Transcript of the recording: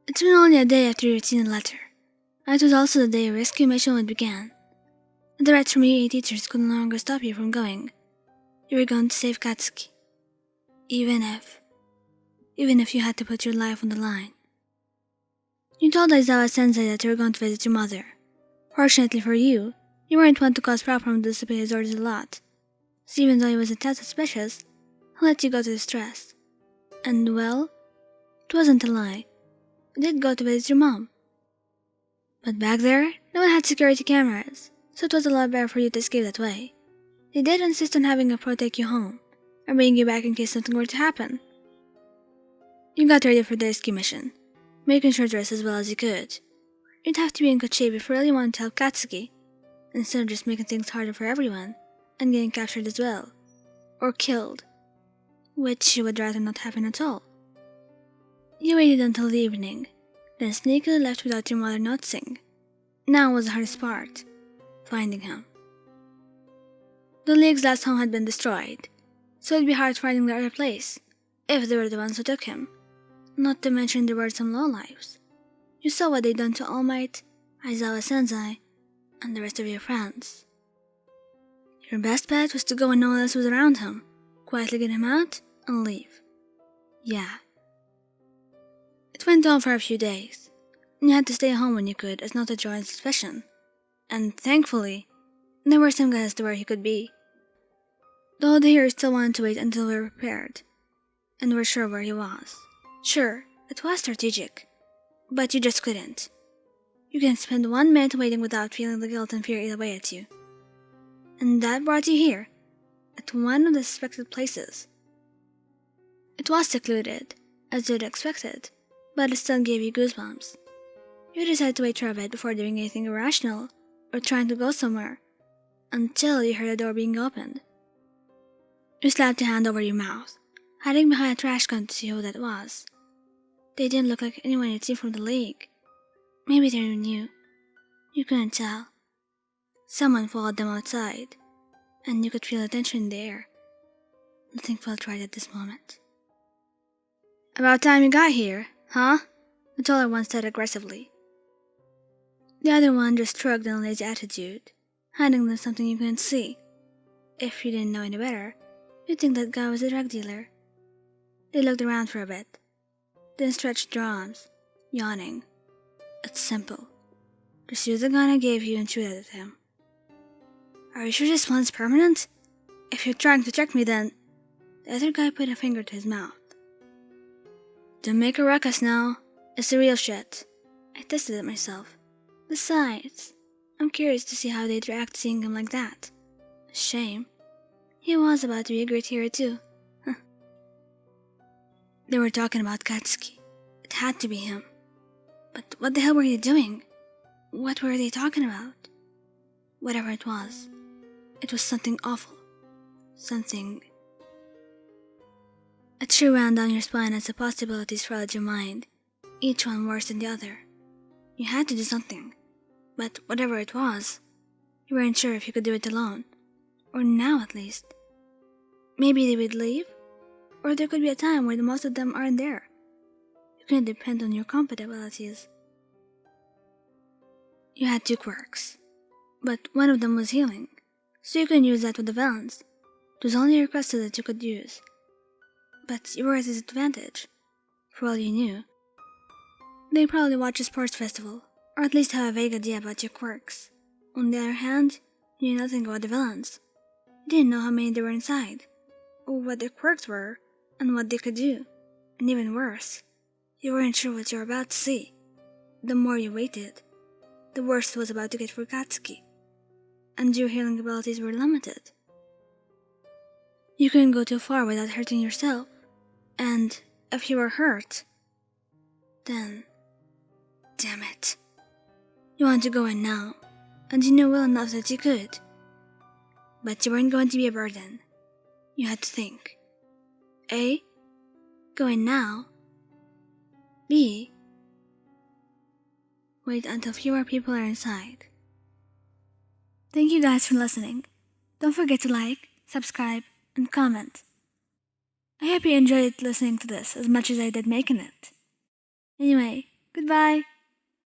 It's been only a day after you received the letter. It was also the day your rescue mission would begin. The threats from EA teachers could no longer stop you from going. You were going to save Katsuki. Even if you had to put your life on the line. You told Aizawa-sensei that you were going to visit your mother. Fortunately for you, you weren't one to cause problems to disobey his orders a lot. So even though he was a tad suspicious, he let you go to the stress. And well, it wasn't a lie. You did go to visit your mom. But back there, no one had security cameras, so it was a lot better for you to escape that way. They did insist on having a pro take you home, and bring you back in case something were to happen. You got ready for the rescue mission, making sure dress as well as you could. You'd have to be in good shape if you really wanted to help Katsuki, instead of just making things harder for everyone, and getting captured as well. Or killed. Which you would rather not happen at all. You waited until the evening, then sneakily left without your mother noticing. Now was the hardest part, finding him. The League's last home had been destroyed, so it'd be hard finding their other place, if they were the ones who took him. Not to mention there were some lowlifes. You saw what they'd done to All Might, Aizawa-sensei, and the rest of your friends. Your best bet was to go when no one else was around him, quietly get him out, and leave. Yeah. It went on for a few days, and you had to stay home when you could as not to draw suspicion. And thankfully, there were some guys to where he could be. Though the heroes still wanted to wait until we were prepared, and were sure where he was. Sure, it was strategic, but you just couldn't. You can't spend 1 minute waiting without feeling the guilt and fear eat away at you. And that brought you here, at one of the suspected places. It was secluded, as you'd expected, but it still gave you goosebumps. You decided to wait for a bit before doing anything irrational, or trying to go somewhere, until you heard a door being opened. You slapped your hand over your mouth, hiding behind a trash can to see who that was. They didn't look like anyone you'd seen from the League. Maybe they were new. You couldn't tell. Someone followed them outside, and you could feel the tension in the air. Nothing felt right at this moment. About time you got here, huh? The taller one said aggressively. The other one just shrugged in a lazy attitude, hiding them something you couldn't see. If you didn't know any better, you'd think that guy was a drug dealer. They looked around for a bit, then stretched their arms, yawning. It's simple. Just use the gun I gave you and shoot at him. Are you sure this one's permanent? If you're trying to trick me, then... The other guy put a finger to his mouth. Don't make a ruckus now. It's the real shit. I tested it myself. Besides, I'm curious to see how they'd react seeing him like that. Shame. He was about to be a great hero too. They were talking about Katsuki. It had to be him. But what the hell were they doing? What were they talking about? Whatever it was something awful. Something... A chill ran down your spine as the possibilities flooded your mind, each one worse than the other. You had to do something, but whatever it was, you weren't sure if you could do it alone, or now at least. Maybe they would leave, or there could be a time where the most of them aren't there. You couldn't depend on your compatibilities. You had 2 quirks, but one of them was healing, so you couldn't use that with the villains. It was only requested that you could use. But you were at a disadvantage, for all you knew. They probably watch a sports festival, or at least have a vague idea about your quirks. On the other hand, you knew nothing about the villains. You didn't know how many there were inside, or what their quirks were, and what they could do. And even worse, you weren't sure what you were about to see. The more you waited, the worse it was about to get for Katsuki. And your healing abilities were limited. You couldn't go too far without hurting yourself. And if you were hurt, then... Damn it. You wanted to go in now, and you knew well enough that you could. But you weren't going to be a burden. You had to think. A. Go in now. B. Wait until fewer people are inside. Thank you guys for listening. Don't forget to like, subscribe, and comment. I hope you enjoyed listening to this as much as I did making it. Anyway, goodbye. Goodbye.